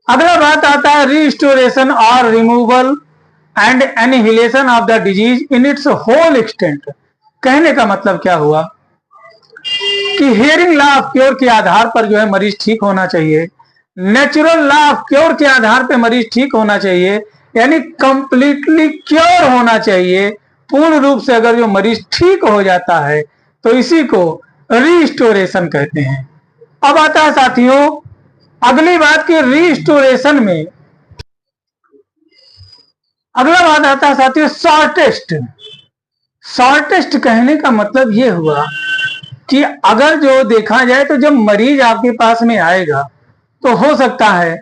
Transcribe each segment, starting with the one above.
अगला बात आता है रिस्टोरेशन और removal and annihilation of the disease in its whole extent. कहने का मतलब क्या हुआ कि हियरिंग लॉ ऑफ क्योर के आधार पर जो है मरीज ठीक होना चाहिए, नेचुरल लॉ ऑफ क्योर के आधार पर मरीज ठीक होना चाहिए, यानी कंप्लीटली क्योर होना चाहिए। पूर्ण रूप से अगर जो मरीज ठीक हो जाता है तो इसी को रिस्टोरेशन कहते हैं। अब आता है साथियों अगली बात की रिस्टोरेशन में, अगला बात आता है साथियों शॉर्टेस्ट। शॉर्टेस्ट कहने का मतलब यह हुआ कि अगर जो देखा जाए तो जब मरीज आपके पास में आएगा तो हो सकता है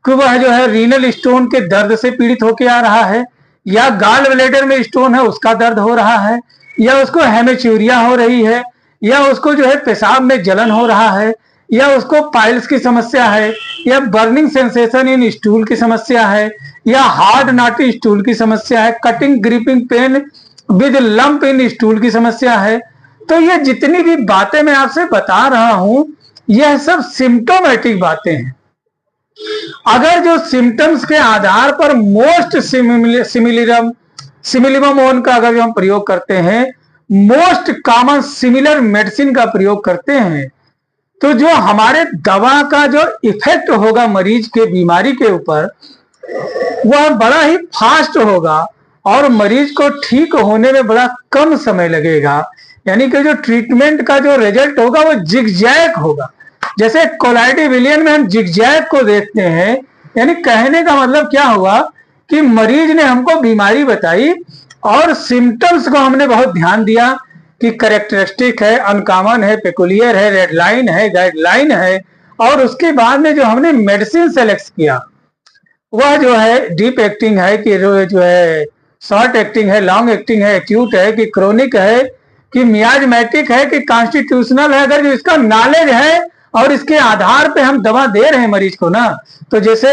कि वह जो है रीनल स्टोन के दर्द से पीड़ित होकर आ रहा है, या गाल ब्लैडर में स्टोन है उसका दर्द हो रहा है, या उसको हेमेच्यूरिया हो रही है, या उसको जो है पेशाब में जलन हो रहा है, या उसको पाइल्स की समस्या है, या बर्निंग सेंसेशन इन स्टूल की समस्या है, या हार्ड नॉटी स्टूल की समस्या है, cutting griping pain with lump in stool की समस्या है। तो ये जितनी भी बातें मैं आपसे बता रहा हूं यह सब सिम्टोमेटिक बातें हैं। अगर जो सिम्टम्स के आधार पर मोस्ट सिमिलिमम का अगर जो हम प्रयोग करते हैं, मोस्ट कॉमन सिमिलर मेडिसिन का प्रयोग करते हैं, तो जो हमारे दवा का जो इफेक्ट होगा मरीज के बीमारी के ऊपर वह बड़ा ही फास्ट होगा और मरीज को ठीक होने में बड़ा कम समय लगेगा। यानी कि जो ट्रीटमेंट का जो रिजल्ट होगा वो जिगजैग होगा। जैसे कोलाइडी विलियन में हम जिगजैग को देखते हैं, यानी कहने का मतलब क्या हुआ कि मरीज ने हमको बीमारी बताई और सिम्टम्स को हमने बहुत ध्यान दिया कि करेक्टरिस्टिक है, अनकॉमन है, पेकुलियर है, रेड लाइन है, गाइडलाइन है, और उसके बाद में जो हमने मेडिसिन सेलेक्ट किया वह जो है डीप एक्टिंग है कि जो है शॉर्ट एक्टिंग है, लॉन्ग एक्टिंग है, एक्यूट है कि क्रोनिक है कि मियाजमेटिक है कि कॉन्स्टिट्यूशनल है। अगर जो इसका नॉलेज है और इसके आधार पे हम दवा दे रहे हैं मरीज को ना, तो जैसे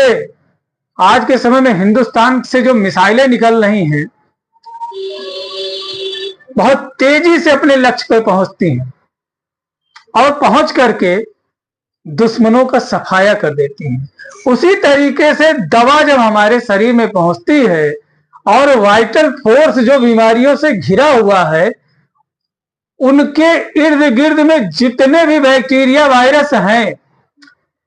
आज के समय में हिंदुस्तान से जो मिसाइलें निकल रही हैं बहुत तेजी से अपने लक्ष्य पे पहुंचती हैं और पहुंच करके दुश्मनों का सफाया कर देती हैं। उसी तरीके से दवा जब हमारे शरीर में पहुंचती है और वाइटल फोर्स जो बीमारियों से घिरा हुआ है उनके इर्द गिर्द में जितने भी बैक्टीरिया वायरस हैं,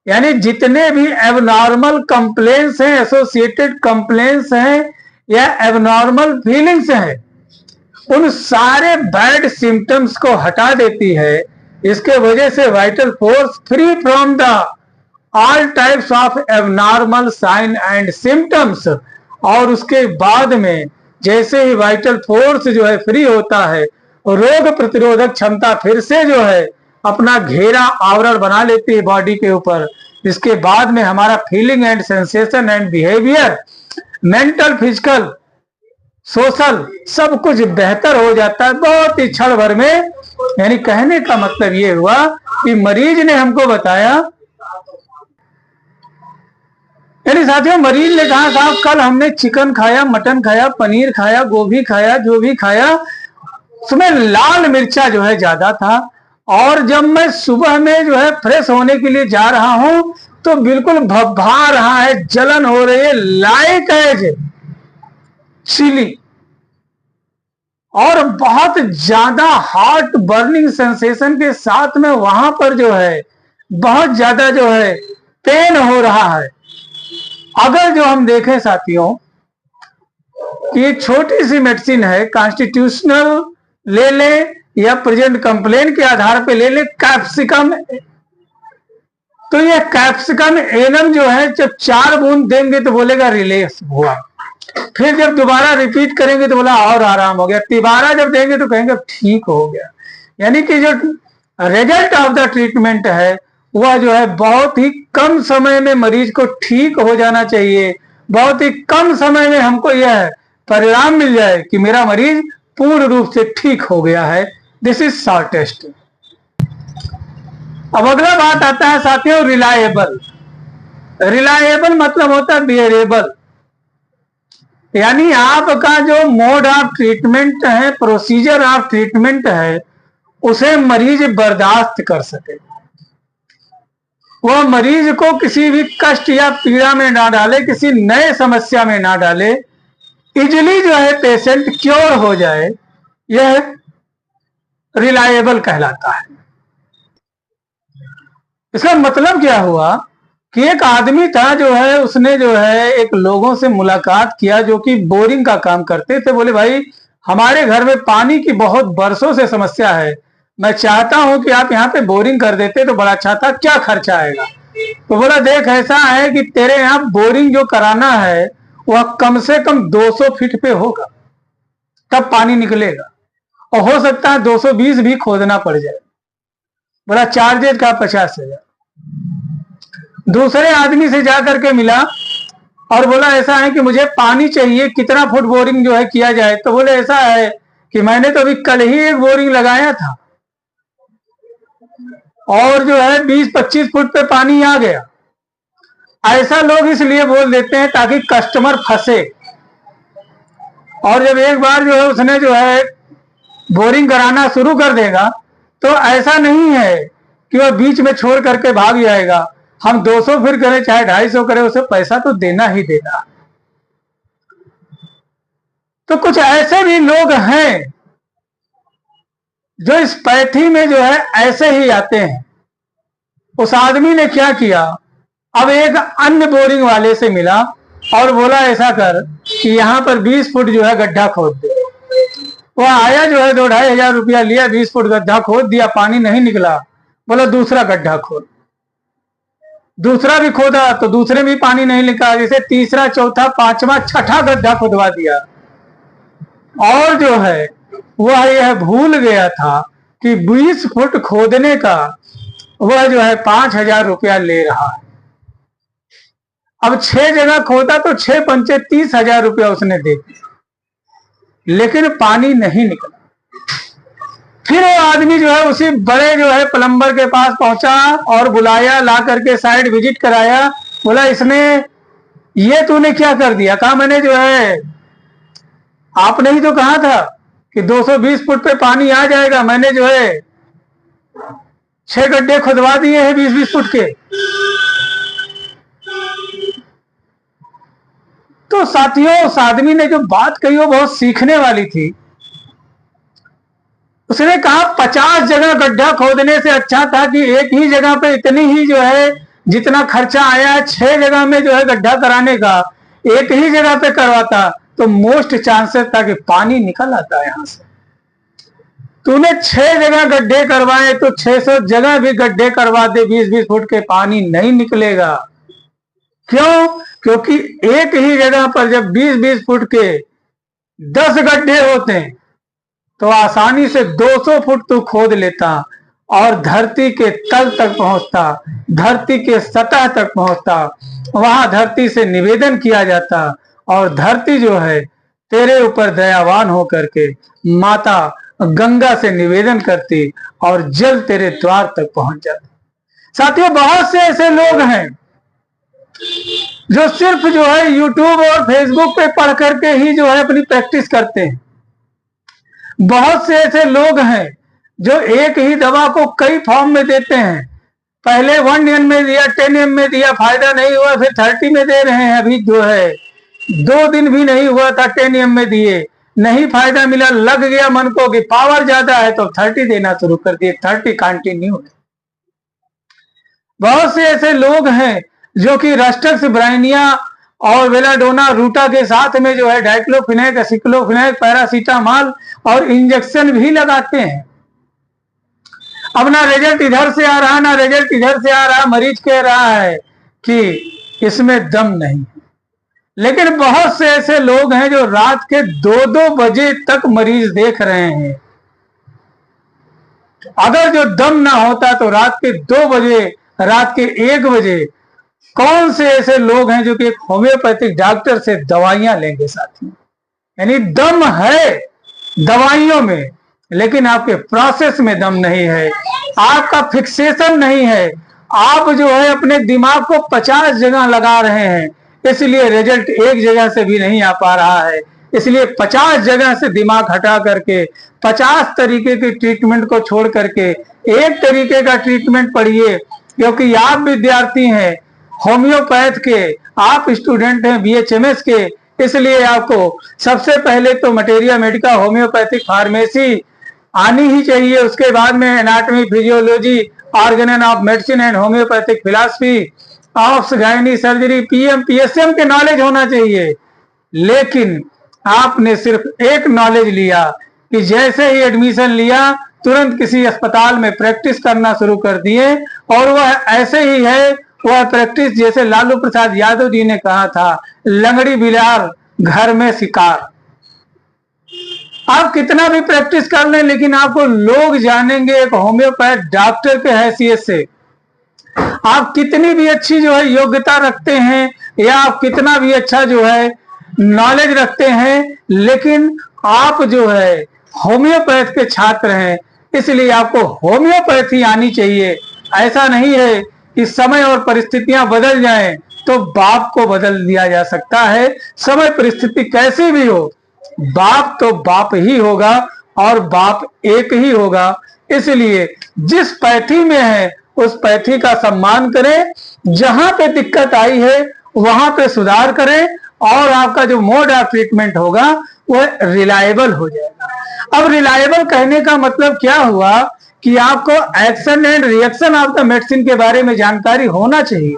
यानी जितने भी एबनॉर्मल कंप्लेंट्स हैं, एसोसिएटेड कंप्लेंट्स हैं या एबनॉर्मल फीलिंग्स हैं, उन सारे बैड सिम्टम्स को हटा देती है। इसके वजह से vital force free from the all types of abnormal sign and symptoms, और उसके बाद में जैसे ही वाइटल फोर्स जो है फ्री होता है रोग प्रतिरोधक क्षमता फिर से जो है अपना घेरा आवरण बना लेती है बॉडी के ऊपर। इसके बाद में हमारा feeling and sensation and behaviour, mental, physical, social सब कुछ बेहतर हो जाता है बहुत ही क्षण भर में। यानी कहने का मतलब ये हुआ कि मरीज ने हमको बताया, यानी साथियों मरीज ने कहा साहब कल हमने चिकन खाया, मटन खाया, पनीर खाया, गोभी खाया, जो भी खाया उसमें लाल मिर्चा जो है ज्यादा था, और जब मैं सुबह में जो है फ्रेश होने के लिए जा रहा हूं तो बिल्कुल भभा रहा है, जलन हो रही है, लाइक एज चिली, और बहुत ज्यादा हार्ट बर्निंग सेंसेशन के साथ में वहां पर जो है बहुत ज्यादा जो है पेन हो रहा है। अगर जो हम देखें साथियों कि छोटी सी मेडिसिन है, कॉन्स्टिट्यूशनल ले ले या प्रेजेंट कंप्लेन के आधार पे ले ले कैप्सिकम, तो ये कैप्सिकम एनम जो है जब 4 बूंद देंगे तो बोलेगा रिलैक्स हुआ, फिर जब दोबारा रिपीट करेंगे तो बोला और आराम हो गया, तिबारा जब देंगे तो कहेंगे ठीक हो गया। यानी कि जो रिजल्ट ऑफ द ट्रीटमेंट है वह जो है बहुत ही कम समय में मरीज को ठीक हो जाना चाहिए, बहुत ही कम समय में हमको यह परिणाम मिल जाए कि मेरा मरीज पूर्ण रूप से ठीक हो गया है। This is shortest. अब अगला बात आता है साथियों रिलायबल। रिलायबल मतलब होता है बिहेरेबल, यानी आपका जो मोड ऑफ ट्रीटमेंट है, प्रोसीजर ऑफ ट्रीटमेंट है, उसे मरीज बर्दाश्त कर सके। वह मरीज को किसी भी कष्ट या पीड़ा में ना डाले, किसी नए समस्या में ना डाले, इजिली जो है पेशेंट क्योर हो जाए, यह रिलायबल कहलाता है। इसका मतलब क्या हुआ कि एक आदमी था जो है, उसने जो है एक लोगों से मुलाकात किया जो कि बोरिंग का काम करते थे। बोले भाई हमारे घर में पानी की बहुत बरसों से समस्या है, मैं चाहता हूं कि आप यहाँ पे बोरिंग कर देते तो बड़ा अच्छा था, क्या खर्चा आएगा? तो बोला देख ऐसा है कि तेरे यहाँ बोरिंग जो कराना है वह कम से कम 200 फीट पे होगा, तब पानी निकलेगा, और हो सकता है 220 भी खोदना पड़ जाए। बोला चार्जेज का 50,000। दूसरे आदमी से जाकर के मिला और बोला ऐसा है कि मुझे पानी चाहिए, कितना फुट बोरिंग जो है किया जाए? तो बोले ऐसा है कि मैंने तो अभी कल ही एक बोरिंग लगाया था और जो है 20-25 फुट पे पानी आ गया। ऐसा लोग इसलिए बोल देते हैं ताकि कस्टमर फंसे, और जब एक बार जो है उसने जो है बोरिंग कराना शुरू कर देगा तो ऐसा नहीं है कि वह बीच में छोड़ करके भाग जाएगा। हम 200 फिर करें चाहे 250 करें, उसे पैसा तो देना ही देना। तो कुछ ऐसे भी लोग हैं जो इस पैथी में जो है ऐसे ही आते हैं। उस आदमी ने क्या किया, अब एक अन्य बोरिंग वाले से मिला और बोला ऐसा कर कि यहां पर 20 फुट जो है गड्ढा खोद दे। वह आया जो है 2-2.5 हजार रुपया लिया, 20 फुट गड्ढा खोद दिया, पानी नहीं निकला। बोला दूसरा गड्ढा खोद। दूसरा भी खोदा तो दूसरे में भी पानी नहीं निकला, जैसे तीसरा, चौथा, पांचवा, छठा गड्ढा खुदवा दिया। और जो है वह यह भूल गया था कि 20 फुट खोदने का वह जो है 5,000 रुपया ले रहा है। अब 6 जगह खोदा तो 6 पंचे 30,000 रुपया उसने दे दिया, लेकिन पानी नहीं निकला। फिर वो आदमी जो है उसी बड़े जो है प्लम्बर के पास पहुंचा और बुलाया, ला करके साइड विजिट कराया। बोला इसने ये तूने क्या कर दिया? कहा मैंने जो है, आपने ही तो कहा था कि 220 फुट पे पानी आ जाएगा, मैंने जो है 6 गड्ढे खुदवा दिए हैं 20-20 फुट के। तो साथियों उस आदमी ने जो बात कही वो बहुत सीखने वाली थी। उसने कहा 50 जगह गड्ढा खोदने से अच्छा था कि एक ही जगह पे इतनी ही जो है जितना खर्चा आया है 6 जगह में जो है गड्ढा कराने का, एक ही जगह पे करवाता तो मोस्ट चांसेस था कि पानी निकल आता है यहां से। तूने 6 जगह गड्ढे करवाए तो 600 जगह भी गड्ढे करवा दे 20-20 फुट के, पानी नहीं निकलेगा। क्यों? क्योंकि एक ही जगह पर जब 20-20 फुट के 10 गड्ढे होते हैं तो आसानी से 200 फुट तू खोद लेता और धरती के तल तक पहुंचता, धरती के सतह तक पहुंचता। वहां धरती से निवेदन किया जाता और धरती जो है तेरे ऊपर दयावान होकर के माता गंगा से निवेदन करती और जल तेरे द्वार तक पहुंच जाता। साथियों बहुत से ऐसे लोग हैं जो सिर्फ जो है यूट्यूब और फेसबुक पे पढ़ करके ही जो है अपनी प्रैक्टिस करते हैं। बहुत से ऐसे लोग हैं जो एक ही दवा को कई फॉर्म में देते हैं। पहले 1 एम में दिया, 10 एम में दिया, फायदा नहीं हुआ, फिर 30 में दे रहे हैं। अभी जो है 2 दिन भी नहीं हुआ था 10 एम में दिए, नहीं फायदा मिला, लग गया मन को कि पावर ज्यादा है तो 30 देना शुरू कर दिए, 30 कंटिन्यू। बहुत से ऐसे लोग हैं जो कि रस्टक्स, ब्राइनिया और वेलाडोना, रूटा के साथ में जो है डाइक्लोफिनेक, एसिक्लोफिनेक, पैरासीटामॉल और इंजेक्शन भी लगाते हैं। अब ना रिजल्ट इधर से आ रहा, ना रिजल्ट इधर से आ रहा, मरीज कह रहा है कि इसमें दम नहीं। लेकिन बहुत से ऐसे लोग हैं जो रात के 2-2 बजे तक मरीज देख रहे हैं। अगर जो दम ना होता तो रात के 2 बजे, रात के 1 बजे कौन से ऐसे लोग हैं जो कि एक होम्योपैथिक डॉक्टर से दवाइयां लेंगे साथियों? यानी दम है दवाइयों में, लेकिन आपके प्रोसेस में दम नहीं है, आपका फिक्सेशन नहीं है। आप जो है अपने दिमाग को 50 जगह लगा रहे हैं, इसलिए रिजल्ट एक जगह से भी नहीं आ पा रहा है। इसलिए 50 जगह से दिमाग हटा करके 50 तरीके के ट्रीटमेंट को छोड़ करके एक तरीके का ट्रीटमेंट पढ़िए, क्योंकि आप विद्यार्थी हैं होम्योपैथ के, आप स्टूडेंट हैं बीएचएमएस के, इसलिए आपको सबसे पहले तो मटेरिया मेडिका होम्योपैथिक फार्मेसी आनी ही चाहिए। उसके बाद में anatomy, physiology, organ of medicine and homeopathic philosophy, offs, gynae surgery, PM PSM के नॉलेज होना चाहिए। लेकिन आपने सिर्फ एक नॉलेज लिया कि जैसे ही एडमिशन लिया तुरंत किसी अस्पताल में प्रैक्टिस करना शुरू कर दिए, और वह ऐसे ही है, वह प्रैक्टिस जैसे लालू प्रसाद यादव जी ने कहा था, लंगड़ी बिलार घर में शिकार। आप कितना भी प्रैक्टिस कर लें, लेकिन आपको लोग जानेंगे एक होम्योपैथ डॉक्टर के हैसियत से। आप कितनी भी अच्छी जो है योग्यता रखते हैं, या आप कितना भी अच्छा जो है नॉलेज रखते हैं, लेकिन आप जो है होम्योपैथ के छात्र हैं, इसलिए आपको होम्योपैथी आनी चाहिए। ऐसा नहीं है कि समय और परिस्थितियां बदल जाएं तो बाप को बदल दिया जा सकता है। समय परिस्थिति कैसी भी हो, बाप तो बाप ही होगा और बाप एक ही होगा। इसलिए जिस पैथी में है उस पैथी का सम्मान करें, जहां पे दिक्कत आई है वहां पे सुधार करें, और आपका जो मोड ऑफ ट्रीटमेंट होगा वह रिलायबल हो जाएगा। अब रिलायबल कहने का मतलब क्या हुआ कि आपको action and reaction of the medicine के बारे में जानकारी होना चाहिए।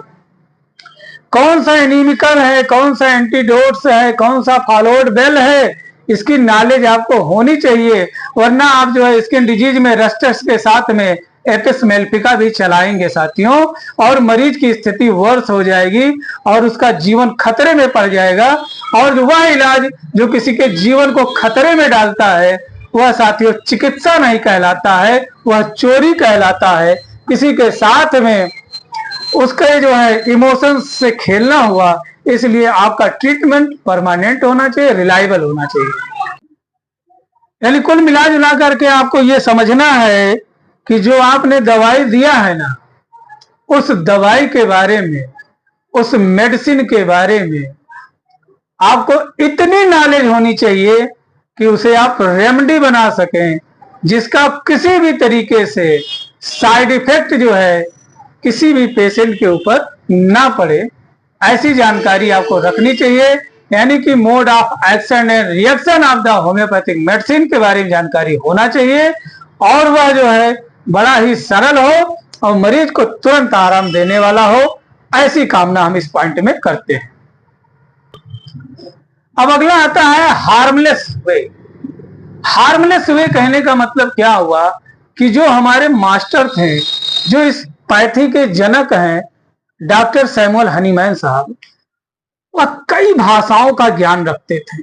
कौन सा एनीमिकल है, कौन सा एंटीडोट्स है, कौन सा फॉलोड बेल है, इसकी नॉलेज आपको होनी चाहिए। वरना आप जो है स्किन डिजीज में रस्टस के साथ में एपिस मेलिफिका भी चलाएंगे साथियों, और मरीज की स्थिति वर्ष हो जाएगी और उसका जीवन खतरे में पड़ जाएगा। और वह इलाज जो किसी के जीवन को खतरे में डालता है वह साथियों चिकित्सा नहीं कहलाता है, वह चोरी कहलाता है। किसी के साथ में उसके जो है इमोशंस से खेलना हुआ। इसलिए आपका ट्रीटमेंट परमानेंट होना चाहिए, रिलायबल होना चाहिए। यानी कुल मिला जुला करके आपको ये समझना है कि जो आपने दवाई दिया है ना, उस दवाई के बारे में, उस मेडिसिन के बारे में आपको इतनी नॉलेज होनी चाहिए कि उसे आप रेमेडी बना सकें, जिसका किसी भी तरीके से साइड इफेक्ट जो है किसी भी पेशेंट के ऊपर ना पड़े। ऐसी जानकारी आपको रखनी चाहिए। यानी कि mode of action and reaction of the homeopathic medicine के बारे में जानकारी होना चाहिए, और वह जो है बड़ा ही सरल हो और मरीज को तुरंत आराम देने वाला हो। ऐसी कामना हम इस पॉइंट में करते हैं। अब अगला आता है हार्मलेस वे। हार्मलेस वे कहने का मतलब क्या हुआ कि जो हमारे मास्टर थे, जो इस पैथी के जनक हैं, डॉक्टर सैमुअल हनीमैन साहब, वह कई भाषाओं का ज्ञान रखते थे,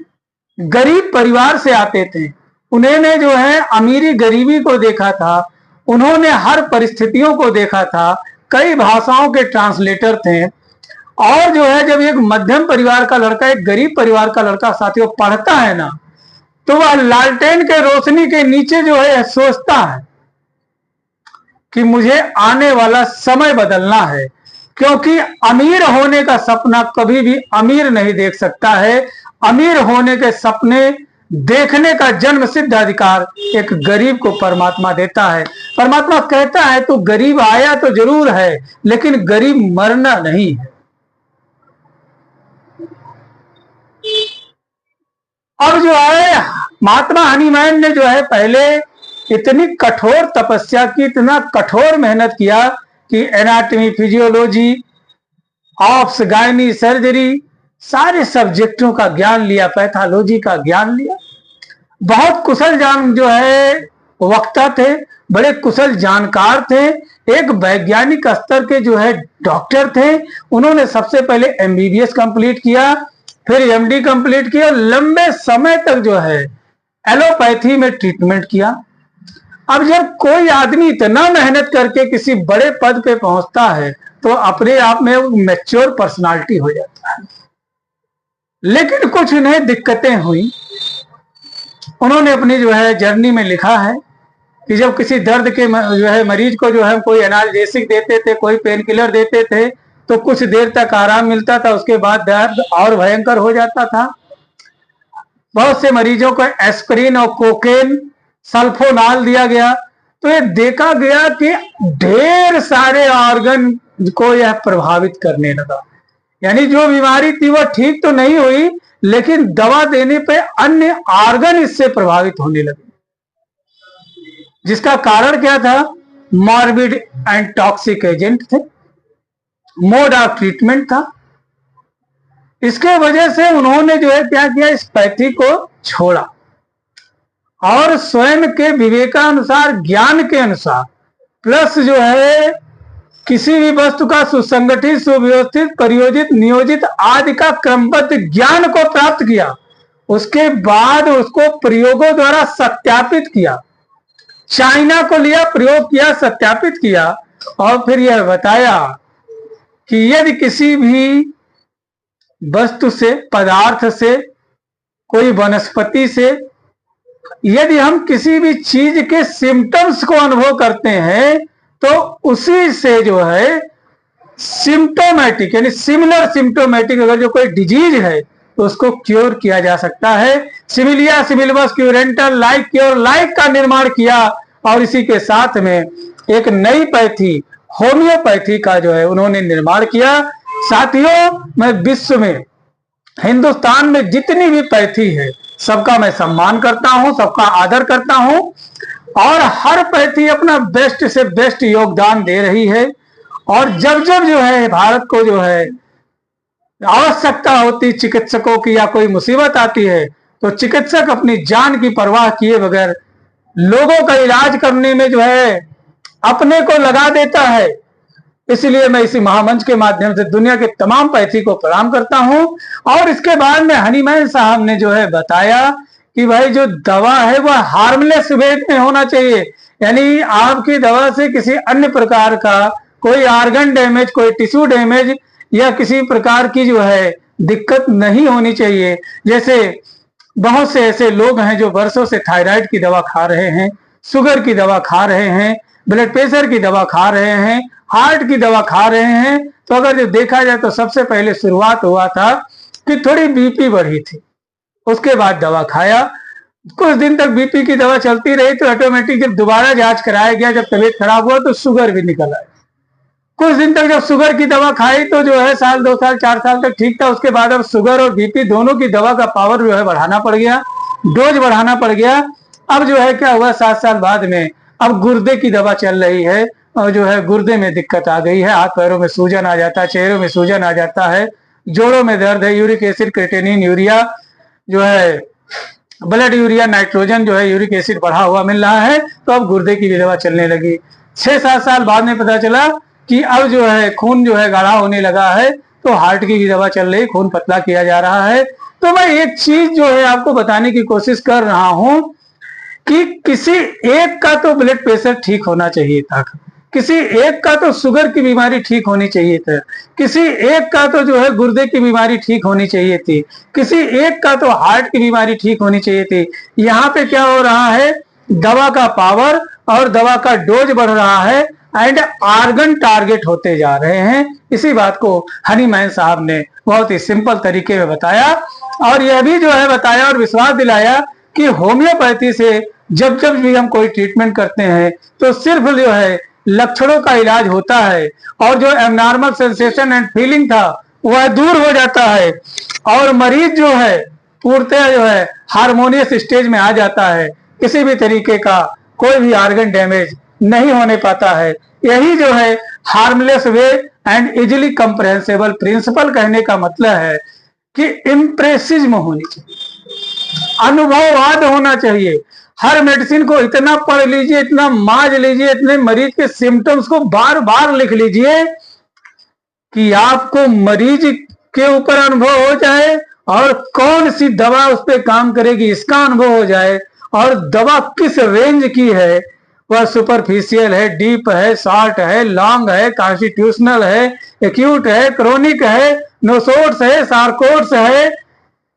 गरीब परिवार से आते थे। उन्होंने जो है अमीरी गरीबी को देखा था, उन्होंने हर परिस्थितियों को देखा था, कई भाषाओं के ट्रांसलेटर थे। और जो है जब एक मध्यम परिवार का लड़का एक गरीब परिवार का लड़का साथियों पढ़ता है ना, तो वह लालटेन के रोशनी के नीचे जो है सोचता है कि मुझे आने वाला समय बदलना है। क्योंकि अमीर होने का सपना कभी भी अमीर नहीं देख सकता है। अमीर होने के सपने देखने का जन्म सिद्ध अधिकार एक गरीब को परमात्मा देता है। परमात्मा कहता है तू गरीब आया तो जरूर है, लेकिन गरीब मरना नहीं है। अब जो है महात्मा हनीमैन ने जो है पहले इतनी कठोर तपस्या की, इतना कठोर मेहनत किया कि anatomy, physiology, ops, gynae, surgery सारे सब्जेक्टों का ज्ञान लिया, पैथोलॉजी का ज्ञान लिया। बहुत कुशल जान जो है वक्ता थे, बड़े कुशल जानकार थे, एक वैज्ञानिक स्तर के जो है डॉक्टर थे। उन्होंने सबसे पहले एमबीबीएस कंप्लीट किया, फिर एमडी कंप्लीट किया, लंबे समय तक जो है एलोपैथी में ट्रीटमेंट किया। अब जब कोई आदमी इतना मेहनत करके किसी बड़े पद पे पहुंचता है तो अपने आप में वो मैच्योर पर्सनालिटी हो जाता है। लेकिन कुछ इन्हें दिक्कतें हुई। उन्होंने अपनी जो है जर्नी में लिखा है कि जब किसी दर्द के जो है मरीज को जो है कोई एनाल्जेसिक देते थे, कोई पेन किलर देते थे, तो कुछ देर तक आराम मिलता था, उसके बाद दर्द और भयंकर हो जाता था। बहुत से मरीजों को एस्पिरिन और कोकेन, सल्फोनाल दिया गया, तो ये देखा गया कि ढेर सारे ऑर्गन को यह प्रभावित करने लगा। यानी जो बीमारी थी वह ठीक तो नहीं हुई, लेकिन दवा देने पे अन्य ऑर्गन इससे प्रभावित होने लगे। जिसका कारण क्या था? मॉर्बिड एंड टॉक्सिक एजेंट थे, मोड ऑफ ट्रीटमेंट था। इसके वजह से उन्होंने जो है क्या किया, इस पैथी को छोड़ा और स्वयं के विवेकानुसार, ज्ञान के अनुसार, प्लस जो है किसी भी वस्तु का सुसंगठित, सुव्यवस्थित, परियोजित, नियोजित आदि का क्रमबद्ध ज्ञान को प्राप्त किया। उसके बाद उसको प्रयोगों द्वारा सत्यापित किया, चाइना को लिया, प्रयोग किया, सत्यापित किया और फिर यह बताया कि यदि किसी भी वस्तु से, पदार्थ से, कोई वनस्पति से, यदि हम किसी भी चीज के सिम्टम्स को अनुभव करते हैं तो उसी से जो है सिम्टोमेटिक यानी सिमिलर सिम्टोमेटिक अगर जो कोई डिजीज है तो उसको क्योर किया जा सकता है। सिमिलिया सिमिलबस क्यूरेंटल, लाइक क्योर लाइक का निर्माण किया और इसी के साथ में एक नई पैथी, होम्योपैथी का जो है उन्होंने निर्माण किया। साथियों, मैं विश्व में, हिंदुस्तान में जितनी भी पैथी है सबका मैं सम्मान करता हूं, सबका आदर करता हूं और हर पैथी अपना बेस्ट से बेस्ट योगदान दे रही है। और जब जब जो है भारत को जो है आवश्यकता होती चिकित्सकों की या कोई मुसीबत आती है तो चिकित्सक अपनी जान की परवाह किए बगैर लोगों का इलाज करने में जो है अपने को लगा देता है। इसलिए मैं इसी महामंच के माध्यम से दुनिया के तमाम पैथी को प्रणाम करता हूं। और इसके बाद में हनीमैन साहब ने जो है बताया कि भाई जो दवा है वह हार्मलेस वे में होना चाहिए, यानी आपकी दवा से किसी अन्य प्रकार का कोई ऑर्गन डैमेज, कोई टिश्यू डैमेज या किसी प्रकार की जो है दिक्कत नहीं होनी चाहिए। जैसे बहुत से ऐसे लोग हैं जो वर्षों से थायराइड की दवा खा रहे हैं, शुगर की दवा खा रहे हैं, ब्लड प्रेशर की दवा खा रहे हैं, हार्ट की दवा खा रहे हैं। तो अगर जो देखा जाए तो सबसे पहले शुरुआत हुआ था कि थोड़ी बीपी बढ़ी थी, उसके बाद दवा खाया, कुछ दिन तक बीपी की दवा चलती रही तो ऑटोमेटिक जब दोबारा जांच कराया गया, जब तबीयत खराब हुआ तो शुगर भी निकल आया। कुछ दिन तक जब शुगर की दवा खाई तो जो है साल, 2 साल, 4 साल तक ठीक था। उसके बाद अब शुगर और बीपी दोनों की दवा का पावर जो है बढ़ाना पड़ गया, डोज बढ़ाना पड़ गया। अब जो है क्या हुआ, 7 साल बाद में अब गुर्दे की दवा चल रही है और जो है गुर्दे में दिक्कत आ गई है, हाथ पैरों में सूजन आ जाता है, चेहरों में सूजन आ जाता है, जोड़ों में दर्द है, यूरिक एसिड, क्रिएटिनिन, यूरिया जो है ब्लड यूरिया, नाइट्रोजन जो है यूरिक एसिड बढ़ा हुआ मिल रहा है। तो अब गुर्दे की भी दवा चलने लगी। 6-7 साल बाद में पता चला कि अब जो है खून जो है गाढ़ा होने लगा है तो हार्ट की भी दवा चल रही, खून पतला किया जा रहा है। तो मैं एक चीज जो है आपको बताने की कोशिश कर रहा हूं कि किसी एक का तो ब्लड प्रेशर ठीक होना चाहिए था, किसी एक का तो शुगर की बीमारी ठीक होनी चाहिए था, किसी एक का तो जो है गुर्दे की बीमारी ठीक होनी चाहिए थी, किसी एक का तो हार्ट की बीमारी ठीक होनी चाहिए थी। यहाँ पे क्या हो रहा है, दवा का पावर और दवा का डोज बढ़ रहा है एंड ऑर्गन टारगेट होते जा रहे हैं। इसी बात को हनीमैन साहब ने बहुत ही सिंपल तरीके में बताया और यह भी जो है बताया और विश्वास दिलाया कि होम्योपैथी से जब जब भी हम कोई ट्रीटमेंट करते हैं तो सिर्फ जो है लक्षणों का इलाज होता है और जो एबनॉर्मल सेंसेशन एंड फीलिंग था वह दूर हो जाता है और मरीज जो है पूर्णतः जो है हार्मोनियस स्टेज में आ जाता है। किसी भी तरीके का कोई भी ऑर्गन डैमेज नहीं होने पाता है। यही जो है harmless way and easily comprehensible principle कहने का मतलब है कि इम्प्रेसिज्म होनी चाहिए, अनुभववाद होना चाहिए। हर मेडिसिन को इतना पढ़ लीजिए, इतना माज लीजिए, इतने मरीज के सिम्टम्स को बार बार लिख लीजिए कि आपको मरीज के ऊपर अनुभव हो जाए और कौन सी दवा उस पर काम करेगी इसका अनुभव हो जाए और दवा किस रेंज की है, वह सुपरफिशियल है, डीप है, शॉर्ट है, लॉन्ग है, कॉन्स्टिट्यूशनल है, एक्यूट है, क्रोनिक है, नोसोर्स है, सार्कोर्स है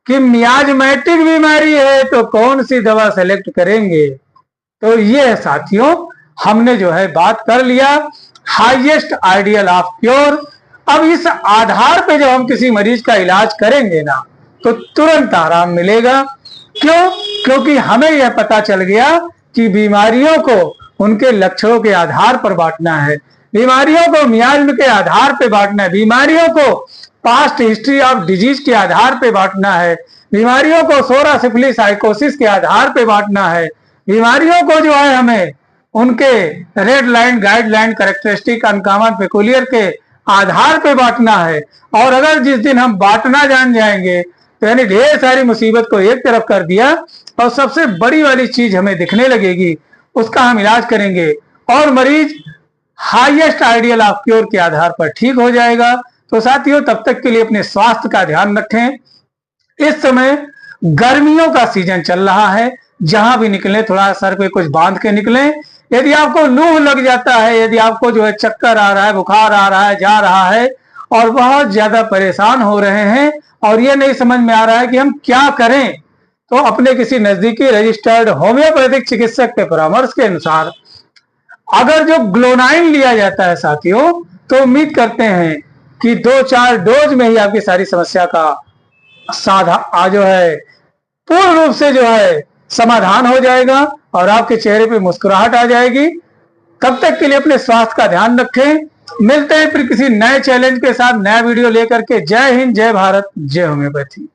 कि मियाजमेटिक बीमारी है तो कौन सी दवा सेलेक्ट करेंगे। तो ये साथियों हमने जो है बात कर लिया हाईएस्ट आइडियल ऑफ क्योर। अब इस आधार पे जब हम किसी मरीज का इलाज करेंगे ना तो तुरंत आराम मिलेगा। क्यों? क्योंकि हमें यह पता चल गया कि बीमारियों को उनके लक्षणों के आधार पर बांटना है। बीमारियों को मियाज्म के आधार पर बांटना है। बीमारियों को पास्ट हिस्ट्री ऑफ डिजीज के आधार पर बांटना है। बीमारियों को सोरा सिफिलिस साइकोसिस के आधार पर बांटना है। बीमारियों को जो है हमें उनके red line guideline characteristic uncommon peculiar के आधार पे बांटना है। और अगर जिस दिन हम बांटना जान जाएंगे तो यानी ढेर सारी मुसीबत को एक तरफ कर दिया और सबसे बड़ी वाली चीज हमें दिखने लगेगी, उसका हम इलाज करेंगे और मरीज हाईएस्ट आइडियल ऑफ क्योर के आधार पर ठीक हो जाएगा। तो साथियों, तब तक के लिए अपने स्वास्थ्य का ध्यान रखें। इस समय गर्मियों का सीजन चल रहा है, जहां भी निकलें थोड़ा सर पे कुछ बांध के निकलें। यदि आपको लू लग जाता है, यदि आपको जो है चक्कर आ रहा है, बुखार आ रहा है, जा रहा है और बहुत ज्यादा परेशान हो रहे हैं और ये नहीं समझ में आ रहा है कि हम क्या करें, तो अपने किसी नजदीकी रजिस्टर्ड होम्योपैथिक चिकित्सक के परामर्श के अनुसार अगर जो ग्लोनाइन लिया जाता है साथियों, तो उम्मीद करते हैं कि 2-4 डोज में ही आपकी सारी समस्या का जो है पूर्ण रूप से जो है समाधान हो जाएगा और आपके चेहरे पे मुस्कुराहट आ जाएगी। तब तक के लिए अपने स्वास्थ्य का ध्यान रखें। मिलते हैं फिर किसी नए चैलेंज के साथ, नया वीडियो लेकर के। जय हिंद, जय भारत, जय होम्योपैथी।